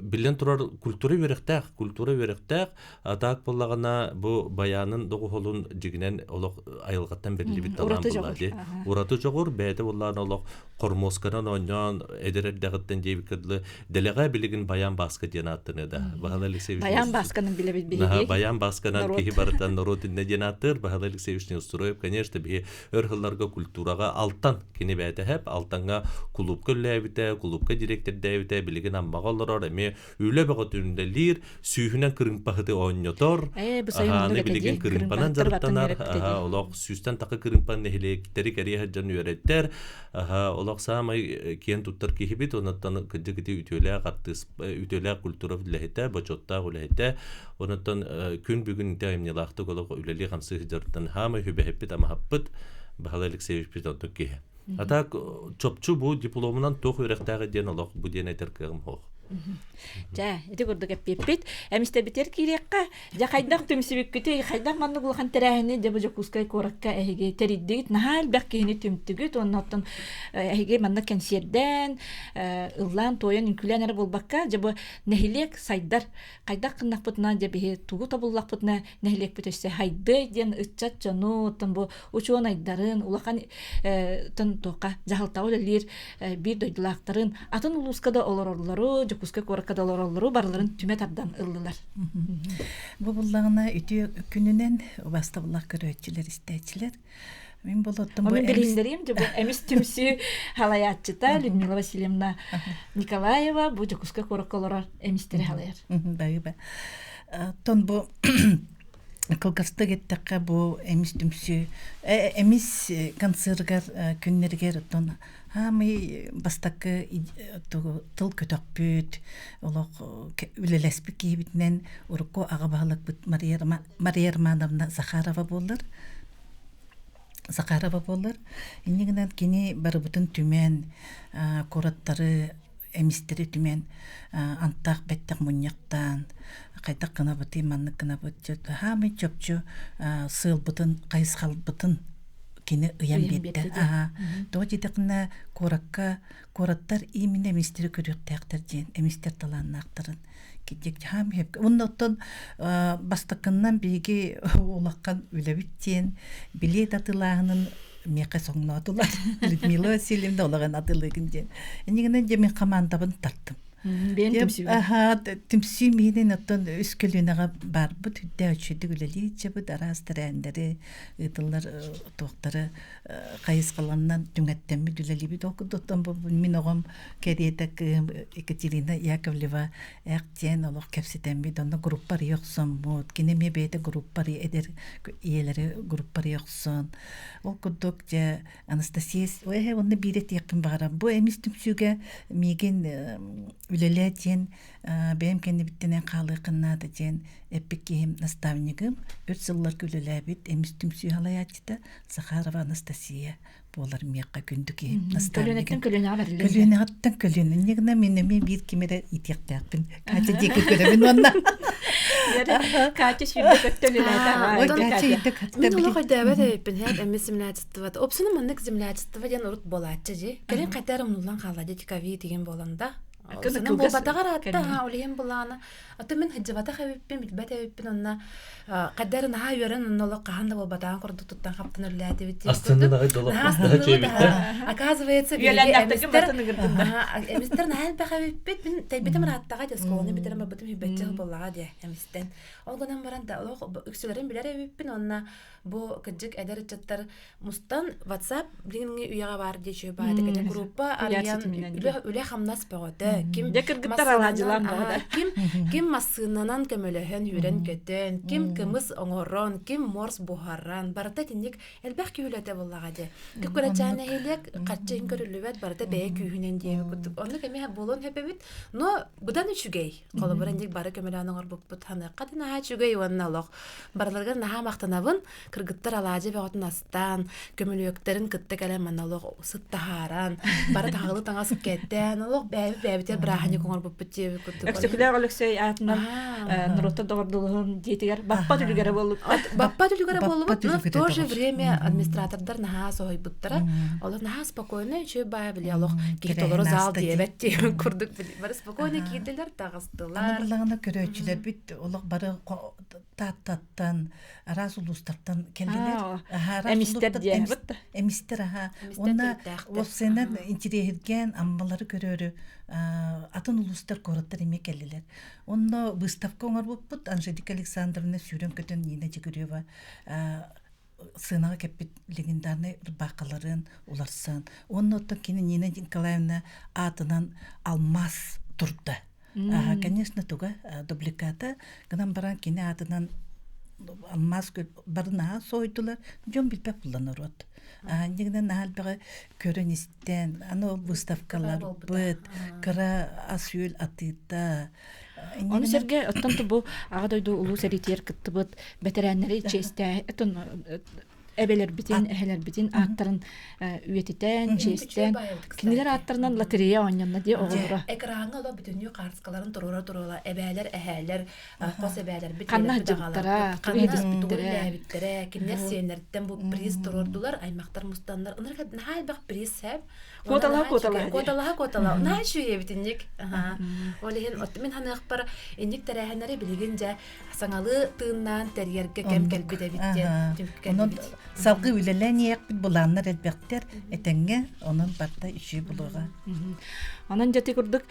билен турар культура веректак атак боллагана бу баянын догулун жигинен олок айылгаттан берили бит талан булады ураты жогур бәде булларны олок кормосканан оньон эдердагыттан жебикедле делега билигин баян баска денаттыны да Бахалай Алексеевич Баян басканын билебит биги баян басканан кихи барытан народинне денаттыр Бахалай Алексеевич Неустроев конечно би өрхылларга культурага алттан кини бәде хеп алттанга клубка ләбите клубка директор дәбите билигин аммагаллар эме кини үле бөгөтүндөлир сүйүнен кырыңпахыты оньотор бу сайын аны билеген кырыңпанан жарыттанар олох сүүстен такы кырыңпан нехилектери керия жан үйреттер олох самай киен туттар кихибит онаттан кыдыгыты ütөлэ культура лехете бочотта лехете онаттан күн бүгүн таймнелахты олох үлели хамсы жарыттан хама хүбехеппит амахаппыт бахала Алексеевич питонтук кихе ата чопчу бу дипломунан тох үректагы ден олох бу ден айтеркем хох жа эти көрдүк эппеппит эмисте битер кирекка жа кайдак түмсүбүккүтү кайдак манны булхан терахини же божо кускай коракка эге териддигит нахал баккени түмтүгүт оннотон эге манна кенсерден ыллан тоян инкүлэнер болбакка же бу нехилек сайдар кайдак кыннакпытына же бе тугу табыллакпытына нехилек бүтөсө хайды ден ыччат жону тон бу учуон айдарын улахан тон тока жахалтабылыр бир дойдулактарын атын улускада олорлору куска коракадалоролору барларын түмө тардан ыллылар. Бу буллагына үтү күнүнен бастабылак көрөчүлөр истечилер. Мен болоттум бу билиндерим же бу эмис түмсү халаятчыта Людмила Васильевна Николаева бу куска коракалорор эмистери халаяр. Байба. Тон бу кылгастык эттекке бу эмис түмсү эмис концергар күннергер тон Хамы бастакы тыл көтөкпүт, олох үлелеспик кийбитинен урукко агабалык бут Мария Романовна Захарова болдыр. Иннигинен кини барыбытын түмен, кораттары, эмистери түмен, антак беттак муньяктан, кайдак кына быты, маннык кына быты, хамы чөпчү сыылбытын, кайысхалбытын, кини ыян бетте. То жидекна кораттар именно эмистери көрөктөктөр жен, эмистер талааннактарын кидек хам хеп. Оннотон бастакыннан биги улаккан үлебиттен билет атылаагынын меке соңнотулар. Людмила Васильевна олаган атылыгын жен. Энигинен же мен командабын тарттым. Тимси менен оттон үскөлүнага барбыт үддө өчүдү үлеличе бу дарастырандары ытылар токтары кайыс калгандан дүңөттенми дүлелиби токуттон бу мен огом керетек Екатерина Яковлева актен олох кепсетенби донно группар йоксон бут кинеме бете группар эдер иелери группар йоксон ол кудук же Анастасия онны бирет якын бара бу эмис түмсүгө миген үлелетен бем кенди биттенен калыкына да жен эпиким наставнигим 3 жыллар күлөлөбүт эмис түмсү халаячта Захарова Анастасия болар мекка күндүк наставнигим көлөнөттөн негне мен бир кимере итектакпын кача жеке көрөбүн онна кача шүрдө көттөлүлөтө мен улы койдабы бен хеп эмис землячествоват опсуну мандык землячество ден урут болачы же келин кайтарым улан калады ковид деген болгонда Кына батагар атта олем буланы. Аты мен хаҗабата хәбиппен битбәтәбиппен онна кадәр на йөрен оннолы каханда бу батаган курды туттан хаптын үләте бит. Астында да доллар. Оказывается, эмистер на хәл бәхәбиппен мен тәйбетем раттага дисконы битерем бутым хибәтчә буллага ди эмистен. Ол гынан баранда ол үксөләрен биләр хәбиппен онна бу кыҗык әдәр чаттар мустан WhatsApp билинге уяга бар дичә баһа дигән группа арыян үле хамнас бәгәдә ким ким масынанан көмөлөһөн хүрен көтөн ким кымыс оңорон ким морс бухарран барда тинник элбэх күлөтө буллага де көкөрөчаны элек качын көрүлүбөт барда бээ күйүнөн дие күтүп оны кеме болон хепебит но будан үчүгей коло барандик бары көмөлөнүң орбуп хана катына хачугей ванналок барларга наха мактанабын кыргыттар алаажы бөгөтүн астан көмөлөктөрүн кытта кале манналок сыттахаран бары тагылы таңасып кетти налок бэбитер брахани коңор буппутти күтүп Эксекулер Алексей атынан Нуротта догордулугун диетигер баппа түлүгөрө болуп, но в то же время администратордар наха сойбуттара, олар наха спокойно чөй бая билялох, кихтолору зал диебет диеп курдук бары спокойно кийделер тагыстылар. Аны булагына көрөчүлөр бүт олар бары таттан арас улустардан келдилер. Эмистер диебит. Эмистер Онда осенен интересген амбалары көрөрү атын улустар кораттар эме келдилер. Онда выставка оңор болуппут Анжелика Александровна сүйрөн көтөн Нина Жигурева сынага кеппит легендарный рыбакаларын уларсан. Онда кини Нина Николаевна атынан алмаз турду. Конечно, туга дубликата гынан баран кине атынан алмаз барына сойдулар жон билбеп буланыр от. Нигден албага көрөнистен аны выставкалар быт кыра асюл атыта. Оны серге оттон бу агадойду улуу серитер кыттыбыт бетерәннәре честе этон эбелер битин эхелер битин аттарын үетитен честен кинилер аттарынан лотерея оннанна ди огора Экранга да бүтүнү картскаларын турора эбелер эхелер кос эбелер Канна жыптара, биттер кинер сенерден бу приз турордулар аймактар мустандар ынырга нахал бак приз сеп Котала. Нахшуе битинник. Олehen отмен ханак пар инник тараханары билигинже саңалы тыыннан терьерге кем келбиде биттен. Салгы үлелен ек бит буланнар элбектер этеңге онун барта иши булуга. Анан жати курдук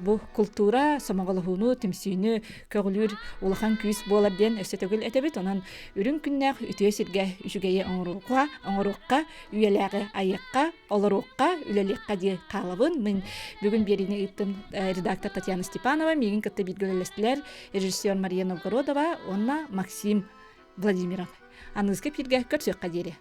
бу культура самагалыгыны тимсийни көгүлүр улахан күз болар ден эсетөгүл этебит анан үрүн күннәк үтөсирге үжүгeye оңорукка үйеләге айыкка олорукка үлеликка ди калыбын мен бүгүн берини иттим редактор Татьяна Степанова мигин кытты билгелестилер режиссер Мария Новгородова онна Максим Владимиров анызга пирге көрсөк кадери